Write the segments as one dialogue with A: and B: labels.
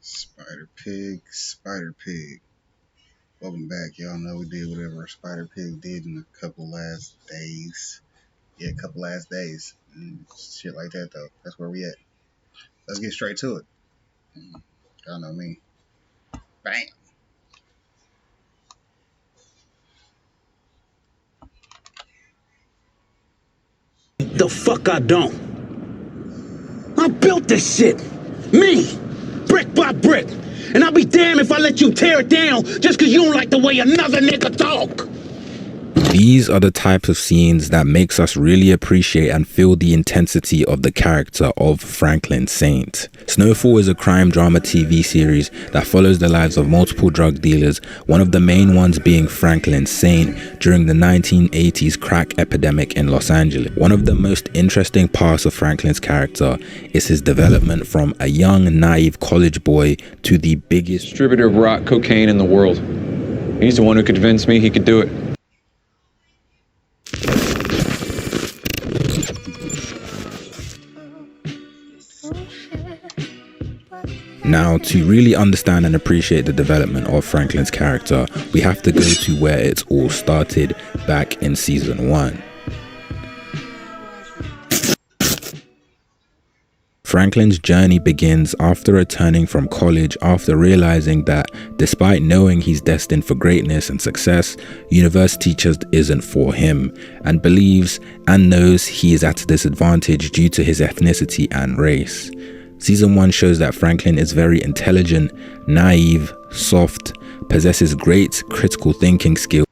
A: Spider Pig, Spider Pig. Welcome back. Y'all know we did whatever Spider Pig did in a couple last days. Yeah, a couple last days. Shit like that, though. That's where we at. Let's get straight to it. Y'all know me. Bam!
B: The fuck I don't. I built this shit. Me. Brick by brick. And I'll be damned if I let you tear it down just cause you don't like the way another nigga talk.
C: These are the types of scenes that makes us really appreciate and feel the intensity of the character of Franklin Saint. Snowfall is a crime drama TV series that follows the lives of multiple drug dealers, one of the main ones being Franklin Saint during the 1980s crack epidemic in Los Angeles. One of the most interesting parts of Franklin's character is his development from a young, naive college boy to the biggest
D: distributor of rock cocaine in the world. He's the one who convinced me he could do it.
C: Now, to really understand and appreciate the development of Franklin's character, we have to go to where it all started back in season 1. Franklin's journey begins after returning from college after realizing that despite knowing he's destined for greatness and success, university just isn't for him, and believes and knows he is at a disadvantage due to his ethnicity and race. Season 1 shows that Franklin is very intelligent, naive, soft, possesses great critical thinking skills,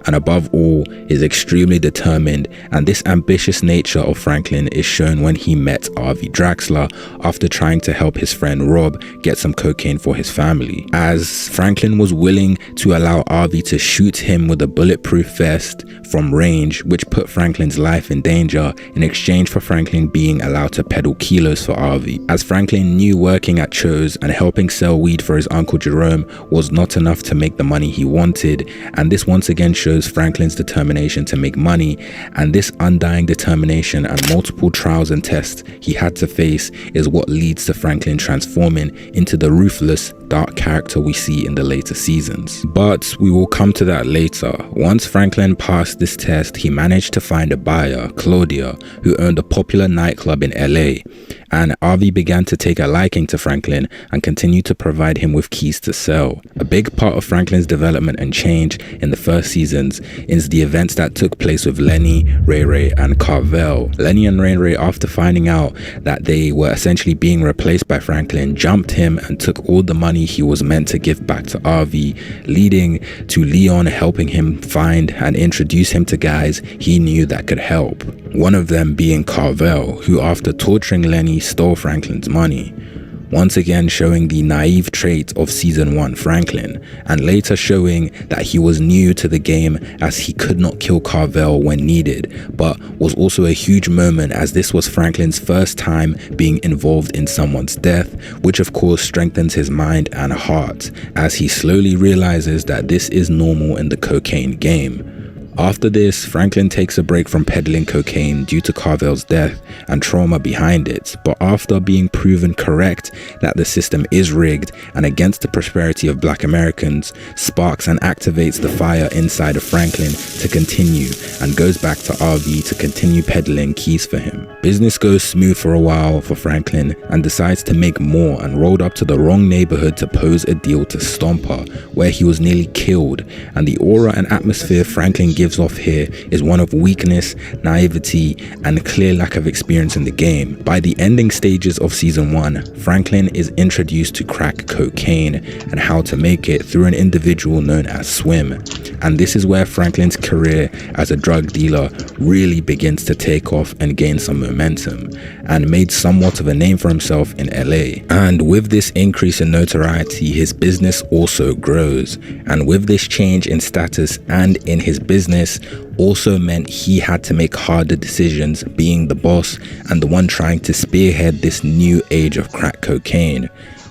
C: and above all is extremely determined, and this ambitious nature of Franklin is shown when he met Harvey Draxler after trying to help his friend Rob get some cocaine for his family, as Franklin was willing to allow Harvey to shoot him with a bulletproof vest from range, which put Franklin's life in danger in exchange for Franklin being allowed to peddle kilos for Harvey, as Franklin knew working at Cho's and helping sell weed for his uncle Jerome was not enough to make the money he wanted, and this once again shows Franklin's determination to make money, and this undying determination and multiple trials and tests he had to face is what leads to Franklin transforming into the ruthless, dark character we see in the later seasons. But we will come to that later. Once Franklin passed this test, he managed to find a buyer, Claudia, who owned a popular nightclub in LA, and Harvey began to take a liking to Franklin and continued to provide him with keys to sell. A big part of Franklin's development and change in the first seasons is the events that took place with Lenny, Ray Ray, and Carvel. Lenny and Ray Ray, after finding out that they were essentially being replaced by Franklin, jumped him and took all the money he was meant to give back to Harvey, leading to Leon helping him find and introduce him to guys he knew that could help. One of them being Carvel, who after torturing Lenny stole Franklin's money, once again showing the naive trait of season 1 Franklin, and later showing that he was new to the game as he could not kill Carvel when needed, but was also a huge moment as this was Franklin's first time being involved in someone's death, which of course strengthens his mind and heart as he slowly realizes that this is normal in the cocaine game. After this, Franklin takes a break from peddling cocaine due to Carvel's death and trauma behind it, but after being proven correct that the system is rigged and against the prosperity of Black Americans, sparks and activates the fire inside of Franklin to continue and goes back to RV to continue peddling keys for him. Business goes smooth for a while for Franklin and decides to make more and rolled up to the wrong neighborhood to pose a deal to Stomper, where he was nearly killed, and the aura and atmosphere Franklin gives off here is one of weakness, naivety, and a clear lack of experience in the game. By the ending stages of season 1, Franklin is introduced to crack cocaine and how to make it through an individual known as Swim, and this is where Franklin's career as a drug dealer really begins to take off and gain some momentum, and made somewhat of a name for himself in LA. And with this increase in notoriety, his business also grows, and with this change in status and in his business also meant he had to make harder decisions, being the boss and the one trying to spearhead this new age of crack cocaine.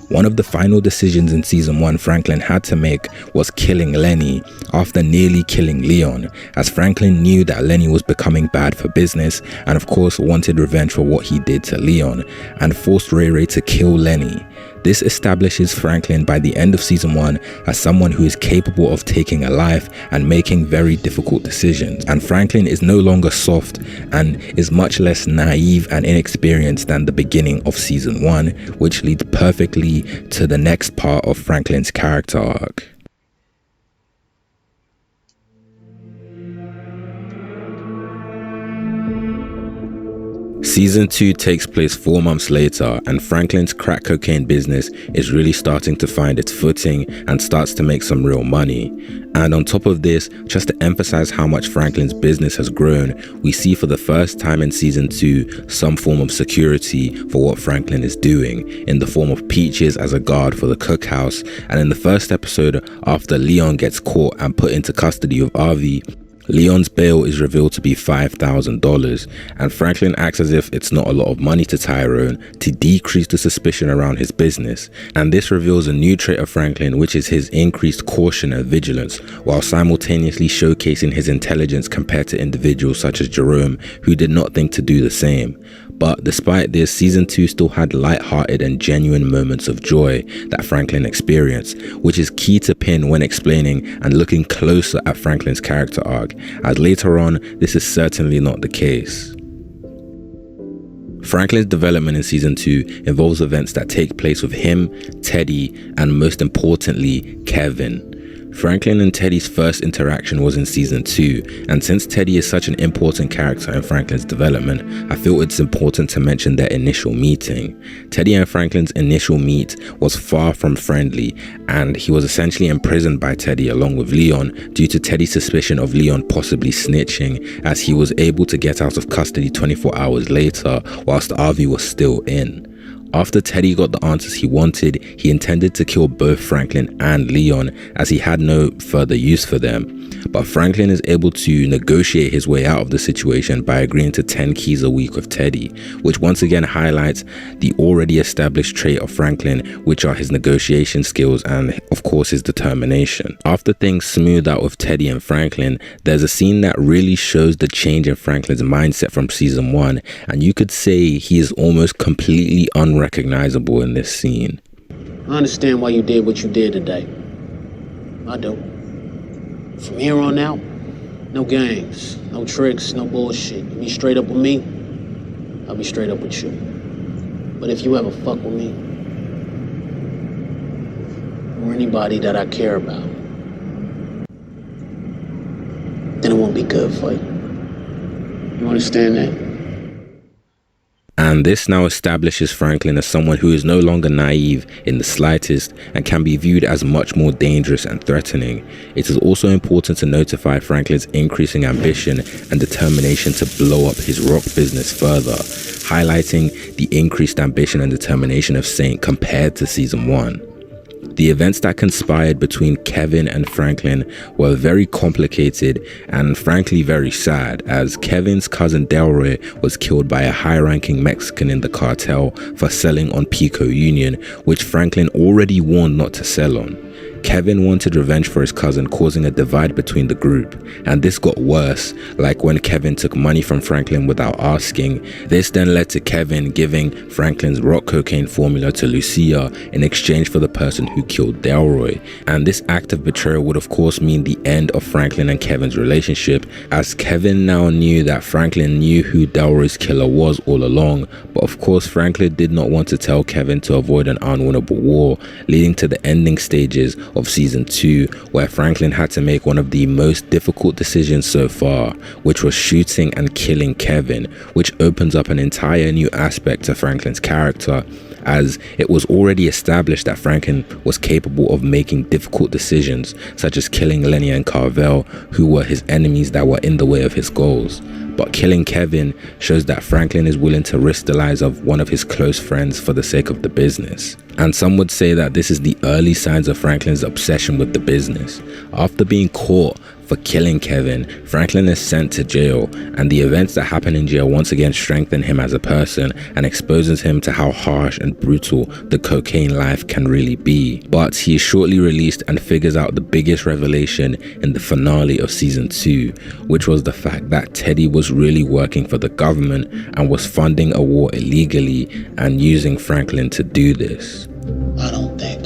C: One of the final decisions in season 1 Franklin had to make was killing Lenny after nearly killing Leon, as Franklin knew that Lenny was becoming bad for business and of course wanted revenge for what he did to Leon, and forced Ray Ray to kill Lenny. This establishes Franklin by the end of season 1 as someone who is capable of taking a life and making very difficult decisions. And Franklin is no longer soft and is much less naive and inexperienced than the beginning of season 1, which leads perfectly to the next part of Franklin's character arc. Season 2 takes place 4 months later, and Franklin's crack cocaine business is really starting to find its footing and starts to make some real money. And on top of this, just to emphasize how much Franklin's business has grown, we see for the first time in season 2 some form of security for what Franklin is doing, in the form of Peaches as a guard for the cookhouse. And in the first episode, after Leon gets caught and put into custody of Avi, Leon's bail is revealed to be $5,000, and Franklin acts as if it's not a lot of money to Tyrone to decrease the suspicion around his business. And this reveals a new trait of Franklin, which is his increased caution and vigilance, while simultaneously showcasing his intelligence compared to individuals such as Jerome, who did not think to do the same. But despite this, season 2 still had light-hearted and genuine moments of joy that Franklin experienced, which is key to pin when explaining and looking closer at Franklin's character arc, as later on, this is certainly not the case. Franklin's development in season 2 involves events that take place with him, Teddy, and most importantly, Kevin. Franklin and Teddy's first interaction was in season 2, and since Teddy is such an important character in Franklin's development, I feel it's important to mention their initial meeting. Teddy and Franklin's initial meet was far from friendly, and he was essentially imprisoned by Teddy along with Leon due to Teddy's suspicion of Leon possibly snitching, as he was able to get out of custody 24 hours later whilst Avi was still in. After Teddy got the answers he wanted, he intended to kill both Franklin and Leon, as he had no further use for them. But Franklin is able to negotiate his way out of the situation by agreeing to 10 keys a week with Teddy, which once again highlights the already established trait of Franklin, which are his negotiation skills and of course his determination. After things smooth out with Teddy and Franklin, there's a scene that really shows the change in Franklin's mindset from season 1, and you could say he is almost completely unrecognizable in this scene.
B: I understand why you did what you did today. I do. From here on out, no games, no tricks, no bullshit. You be straight up with me, I'll be straight up with you. But if you ever fuck with me, or anybody that I care about, then it won't be good for you. You understand that?
C: And this now establishes Franklin as someone who is no longer naive in the slightest and can be viewed as much more dangerous and threatening. It is also important to notify Franklin's increasing ambition and determination to blow up his rock business further, highlighting the increased ambition and determination of Saint compared to season 1. The events that conspired between Kevin and Franklin were very complicated and frankly very sad, as Kevin's cousin Delroy was killed by a high-ranking Mexican in the cartel for selling on Pico Union, which Franklin already warned not to sell on. Kevin wanted revenge for his cousin, causing a divide between the group, and this got worse, like when Kevin took money from Franklin without asking. This then led to Kevin giving Franklin's rock cocaine formula to Lucia in exchange for the person who killed Delroy, and this act of betrayal would of course mean the end of Franklin and Kevin's relationship, as Kevin now knew that Franklin knew who Delroy's killer was all along, but of course Franklin did not want to tell Kevin to avoid an unwinnable war, leading to the ending stages of season 2, where Franklin had to make one of the most difficult decisions so far, which was shooting and killing Kevin, which opens up an entire new aspect to Franklin's character, as it was already established that Franklin was capable of making difficult decisions, such as killing Lenny and Carvel, who were his enemies that were in the way of his goals. But killing Kevin shows that Franklin is willing to risk the lives of one of his close friends for the sake of the business. And some would say that this is the early signs of Franklin's obsession with the business. After being caught, For killing Kevin, Franklin is sent to jail, and the events that happen in jail once again strengthen him as a person and exposes him to how harsh and brutal the cocaine life can really be. But he is shortly released and figures out the biggest revelation in the finale of season 2, which was the fact that Teddy was really working for the government and was funding a war illegally and using Franklin to do this.
B: I don't think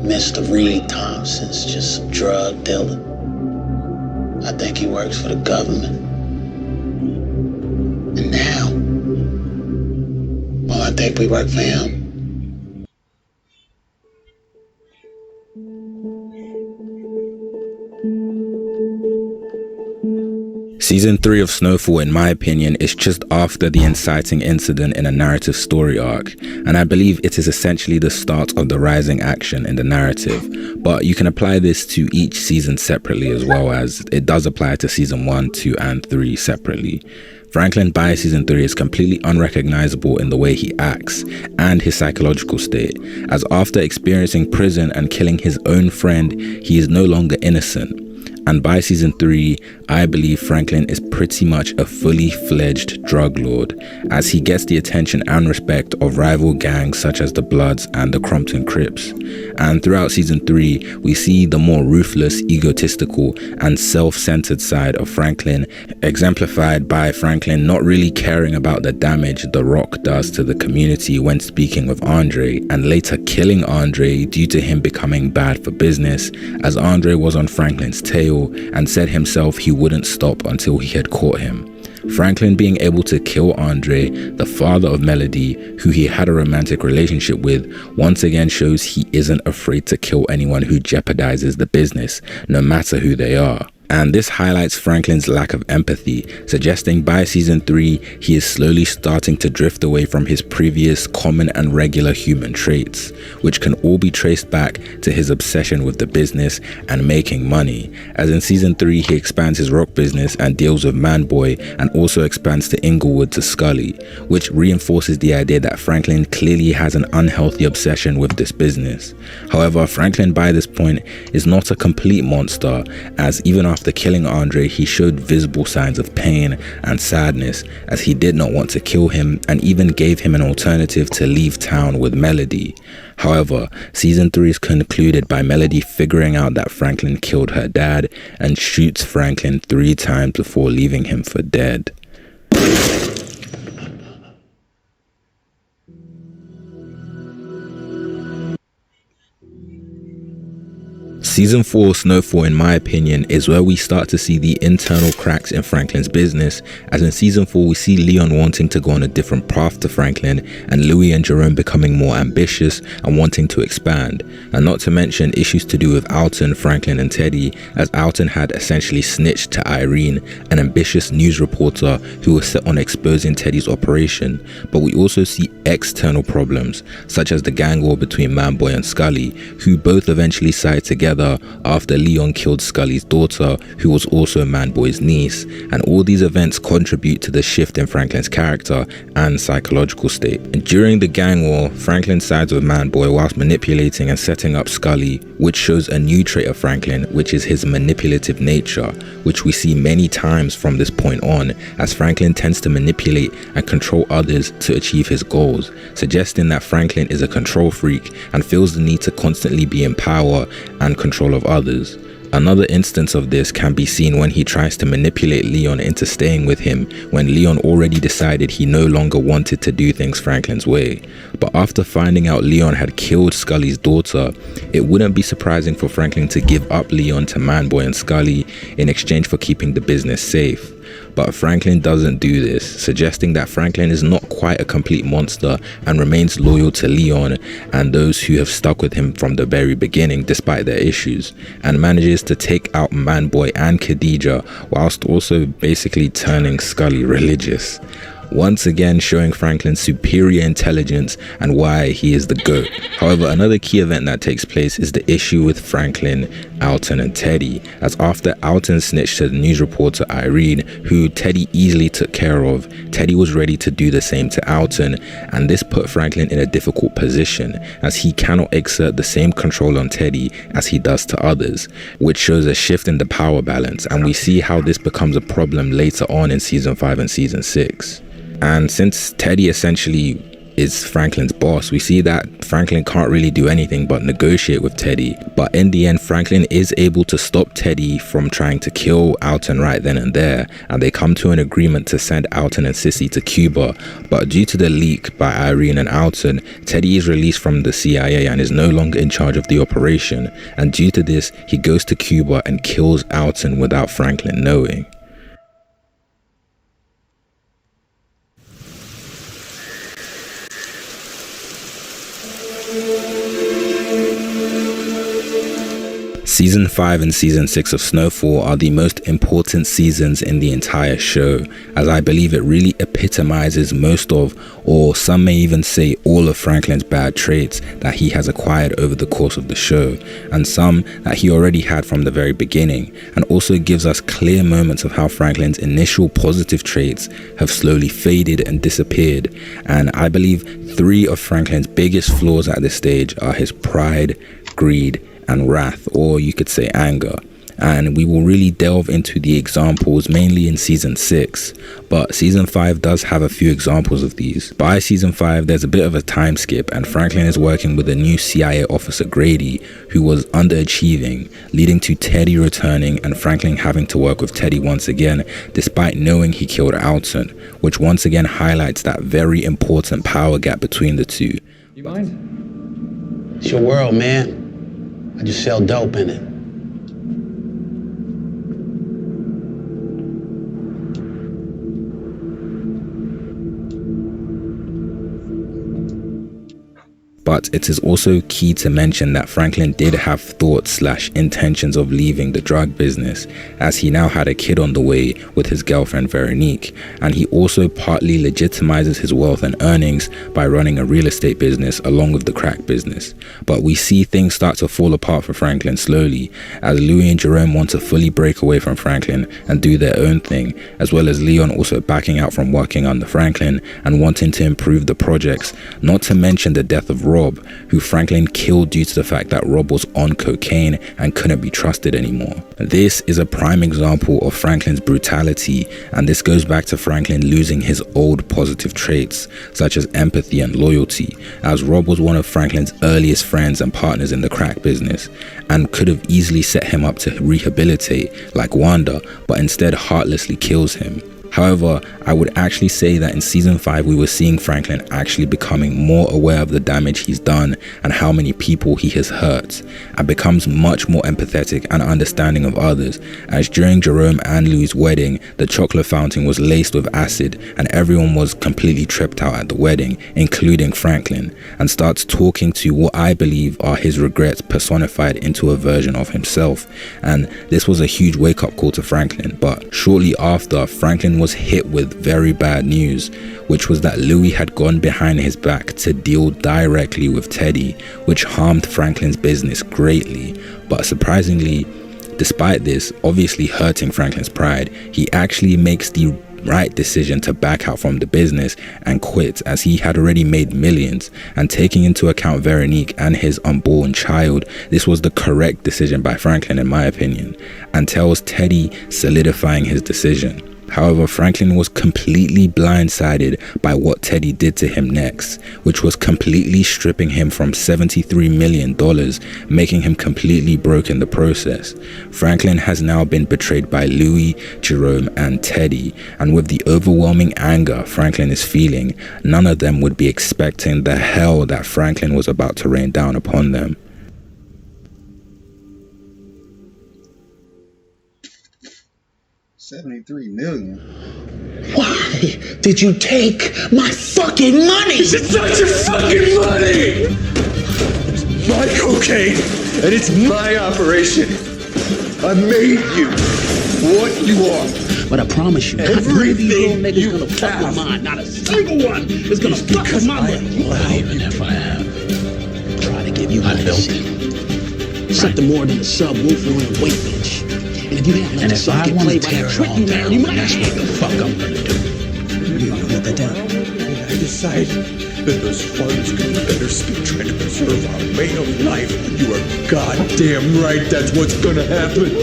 B: Mr. Reed Thompson's just some drug dealer. I think he works for the government. And now, well, I think we work for him.
C: Season 3 of Snowfall, in my opinion, is just after the inciting incident in a narrative story arc, and I believe it is essentially the start of the rising action in the narrative, but you can apply this to each season separately as well, as it does apply to season 1, 2, and 3 separately. Franklin by season 3 is completely unrecognizable in the way he acts and his psychological state, as after experiencing prison and killing his own friend, he is no longer innocent. And by season 3, I believe Franklin is pretty much a fully fledged drug lord, as he gets the attention and respect of rival gangs such as the Bloods and the Crompton Crips. And throughout season 3, we see the more ruthless, egotistical, and self-centered side of Franklin, exemplified by Franklin not really caring about the damage The Rock does to the community when speaking with Andre, and later killing Andre due to him becoming bad for business, as Andre was on Franklin's tail and said himself he wouldn't stop until he had caught him. Franklin being able to kill Andre, the father of Melody, who he had a romantic relationship with, once again shows he isn't afraid to kill anyone who jeopardizes the business, no matter who they are. And this highlights Franklin's lack of empathy, suggesting by season 3 he is slowly starting to drift away from his previous common and regular human traits, which can all be traced back to his obsession with the business and making money, as in season 3 he expands his rock business and deals with Manboy, and also expands to Inglewood to Scully, which reinforces the idea that Franklin clearly has an unhealthy obsession with this business. However, Franklin by this point is not a complete monster, as even after killing Andre, he showed visible signs of pain and sadness, as he did not want to kill him and even gave him an alternative to leave town with Melody. However, season 3 is concluded by Melody figuring out that Franklin killed her dad and shoots Franklin 3 times before leaving him for dead. Season 4 Snowfall, in my opinion, is where we start to see the internal cracks in Franklin's business, as in season 4 we see Leon wanting to go on a different path to Franklin, and Louis and Jerome becoming more ambitious and wanting to expand, and not to mention issues to do with Alton, Franklin and Teddy, as Alton had essentially snitched to Irene, an ambitious news reporter who was set on exposing Teddy's operation. But we also see external problems, such as the gang war between Manboy and Scully, who both eventually side together after Leon killed Scully's daughter, who was also Manboy's niece, and all these events contribute to the shift in Franklin's character and psychological state. And during the gang war, Franklin sides with Manboy whilst manipulating and setting up Scully, which shows a new trait of Franklin, which is his manipulative nature, which we see many times from this point on, as Franklin tends to manipulate and control others to achieve his goals, suggesting that Franklin is a control freak and feels the need to constantly be in power and control of others. Another instance of this can be seen when he tries to manipulate Leon into staying with him, when Leon already decided he no longer wanted to do things Franklin's way. But after finding out Leon had killed Scully's daughter, it wouldn't be surprising for Franklin to give up Leon to Manboy and Scully in exchange for keeping the business safe. But Franklin doesn't do this, suggesting that Franklin is not quite a complete monster and remains loyal to Leon and those who have stuck with him from the very beginning despite their issues, and manages to take out Manboy and Khadija whilst also basically turning Scully religious. once again showing Franklin's superior intelligence and why he is the GOAT. However, another key event that takes place is the issue with Franklin, Alton and Teddy, as after Alton snitched to the news reporter Irene, who Teddy easily took care of, Teddy was ready to do the same to Alton, and this put Franklin in a difficult position as he cannot exert the same control on Teddy as he does to others, which shows a shift in the power balance, and we see how this becomes a problem later on in season 5 and season 6. And since Teddy essentially is Franklin's boss, we see that Franklin can't really do anything but negotiate with Teddy. But in the end, Franklin is able to stop Teddy from trying to kill Alton right then and there, and they come to an agreement to send Alton and Sissy to Cuba. But due to the leak by Irene and Alton, Teddy is released from the CIA and is no longer in charge of the operation, and due to this, he goes to Cuba and kills Alton without Franklin knowing. Season 5 and Season 6 of Snowfall are the most important seasons in the entire show, as I believe it really epitomizes most of, or some may even say all of Franklin's bad traits that he has acquired over the course of the show, and some that he already had from the very beginning, and also gives us clear moments of how Franklin's initial positive traits have slowly faded and disappeared. And I believe 3 of Franklin's biggest flaws at this stage are his pride, greed, and wrath, or you could say anger. And we will really delve into the examples mainly in season 6, but season 5 does have a few examples of these. By season 5, there's a bit of a time skip, and Franklin is working with a new CIA officer, Grady, who was underachieving, leading to Teddy returning and Franklin having to work with Teddy once again, despite knowing he killed Alton, which once again highlights that very important power gap between the two.
D: You mind?
B: It's your world, man. I just sell dope in it.
C: But it is also key to mention that Franklin did have thoughts/intentions of leaving the drug business, as he now had a kid on the way with his girlfriend Veronique, and he also partly legitimizes his wealth and earnings by running a real estate business along with the crack business. But we see things start to fall apart for Franklin slowly, as Louis and Jerome want to fully break away from Franklin and do their own thing, as well as Leon also backing out from working under Franklin and wanting to improve the projects, not to mention the death of Rob, who Franklin killed due to the fact that Rob was on cocaine and couldn't be trusted anymore. This is a prime example of Franklin's brutality, and this goes back to Franklin losing his old positive traits such as empathy and loyalty, as Rob was one of Franklin's earliest friends and partners in the crack business and could have easily set him up to rehabilitate like Wanda, but instead heartlessly kills him. However, I would actually say that in season 5 we were seeing Franklin actually becoming more aware of the damage he's done and how many people he has hurt, and becomes much more empathetic and understanding of others, as during Jerome and Louis' wedding, the chocolate fountain was laced with acid and everyone was completely tripped out at the wedding, including Franklin, and starts talking to what I believe are his regrets personified into a version of himself. And this was a huge wake-up call to Franklin, but shortly after, Franklin was hit with very bad news, which was that Louis had gone behind his back to deal directly with Teddy, which harmed Franklin's business greatly. But surprisingly, despite this obviously hurting Franklin's pride, he actually makes the right decision to back out from the business and quit, as he had already made millions, and taking into account Veronique and his unborn child, this was the correct decision by Franklin in my opinion, and tells Teddy solidifying his decision. However, Franklin was completely blindsided by what Teddy did to him next, which was completely stripping him from $73 million, making him completely broke in the process. Franklin has now been betrayed by Louis, Jerome, and Teddy, and with the overwhelming anger Franklin is feeling, none of them would be expecting the hell that Franklin was about to rain down upon them.
A: $73 million.
B: Why did you take my fucking money?
E: It's not your fucking money! My cocaine, and it's my operation. I made you what you are.
B: But I promise you, none of these little niggas gonna fuck with mine. Not a single one is gonna fuck with my money. Even if I have, try to give you my built it. Something more than a subwoofer and a weight bench. And if you have if I want to tear it all down, that's what the fuck I'm gonna do. You wrote that down? When I decide that those funds could be better spent trying to preserve our way of life, you are goddamn right. That's what's gonna happen.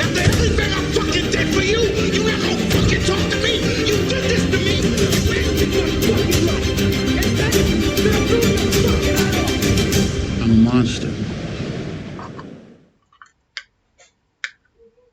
B: After everything I fucking did for you, you not gonna fucking talk to me. You did this to me. I'm a monster.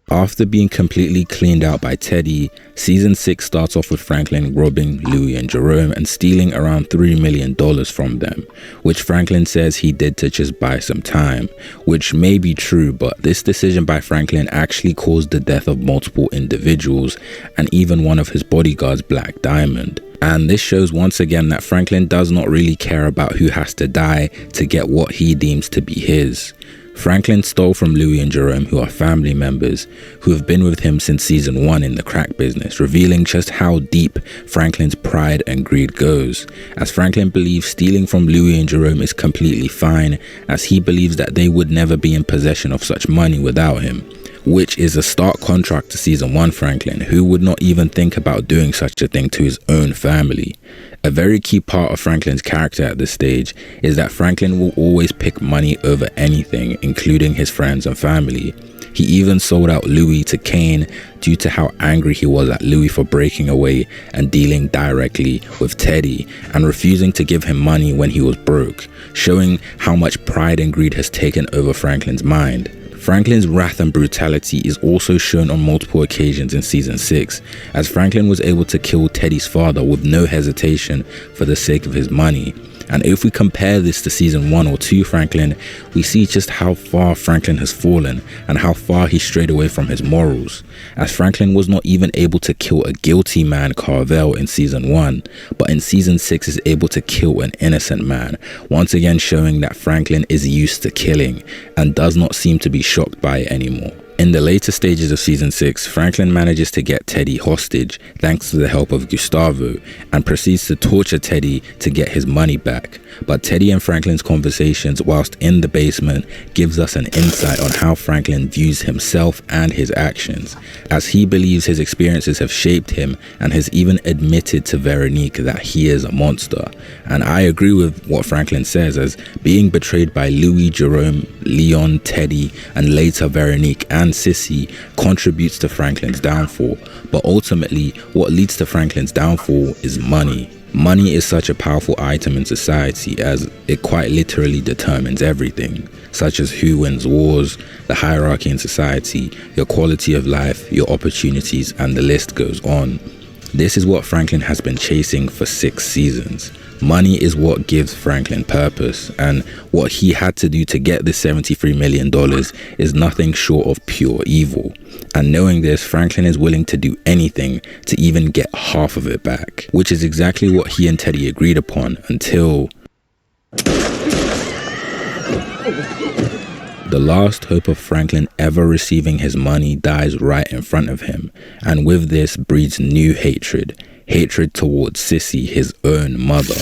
C: After being completely cleaned out by Teddy, season 6 starts off with Franklin robbing Louis and Jerome and stealing around $3 million from them, which Franklin says he did to just buy some time, which may be true, but this decision by Franklin actually caused the death of multiple individuals and even one of his bodyguards, Black Diamond. And this shows once again that Franklin does not really care about who has to die to get what he deems to be his. Franklin stole from Louis and Jerome, who are family members who have been with him since season 1 in the crack business, revealing just how deep Franklin's pride and greed goes, as Franklin believes stealing from Louis and Jerome is completely fine, as he believes that they would never be in possession of such money without him, which is a stark contrast to season 1 Franklin, who would not even think about doing such a thing to his own family. A very key part of Franklin's character at this stage is that Franklin will always pick money over anything, including his friends and family. He even sold out Louis to Kane due to how angry he was at Louis for breaking away and dealing directly with Teddy and refusing to give him money when he was broke, showing how much pride and greed has taken over Franklin's mind. Franklin's wrath and brutality is also shown on multiple occasions in season 6, as Franklin was able to kill Teddy's father with no hesitation for the sake of his money. And if we compare this to season 1 or 2 Franklin, we see just how far Franklin has fallen and how far he strayed away from his morals, as Franklin was not even able to kill a guilty man, Carvel, in season 1, but in season 6 is able to kill an innocent man, once again showing that Franklin is used to killing and does not seem to be shocked by it anymore. In the later stages of season 6, Franklin manages to get Teddy hostage thanks to the help of Gustavo and proceeds to torture Teddy to get his money back. But Teddy and Franklin's conversations whilst in the basement gives us an insight on how Franklin views himself and his actions, as he believes his experiences have shaped him and has even admitted to Veronique that he is a monster. And I agree with what Franklin says, as being betrayed by Louis, Jerome, Leon, Teddy, and later Veronique and Sissy contributes to Franklin's downfall. But ultimately, what leads to Franklin's downfall is money. Money is such a powerful item in society, as it quite literally determines everything, such as who wins wars, the hierarchy in society, your quality of life, your opportunities, and the list goes on. This is what Franklin has been chasing for 6 seasons. Money is what gives Franklin purpose, and what he had to do to get this $73 million is nothing short of pure evil. And knowing this, Franklin is willing to do anything to even get half of it back, which is exactly what he and Teddy agreed upon until the last hope of Franklin ever receiving his money dies right in front of him, and with this breeds new hatred towards Sissy, his own mother.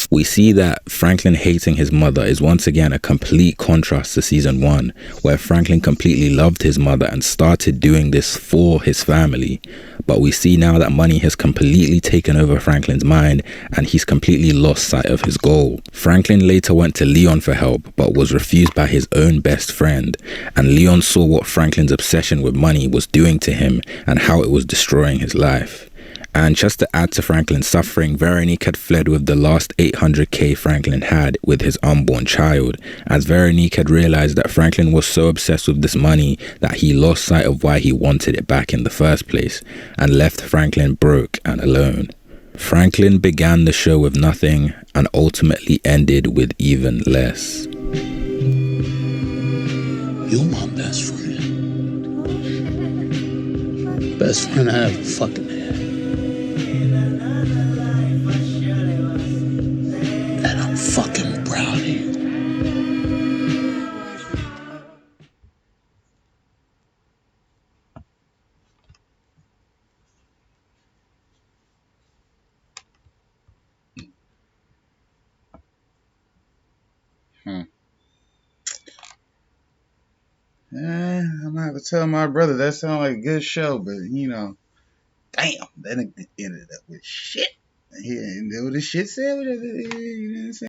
C: We see that Franklin hating his mother is once again a complete contrast to season 1, where Franklin completely loved his mother and started doing this for his family. But we see now that money has completely taken over Franklin's mind and he's completely lost sight of his goal. Franklin later went to Leon for help, but was refused by his own best friend, and Leon saw what Franklin's obsession with money was doing to him and how it was destroying his life. And just to add to Franklin's suffering, Veronique had fled with the last $800K Franklin had with his unborn child, as Veronique had realized that Franklin was so obsessed with this money that he lost sight of why he wanted it back in the first place, and left Franklin broke and alone. Franklin began the show with nothing and ultimately ended with even less.
B: You're my best friend. Best friend I ever fucking had. And I'm fucking proud of you.
A: I'm gonna have to tell my brother that sounds like a good show, but you know, damn, that ended up with shit. Yeah, and what the shit said. You know what I'm saying?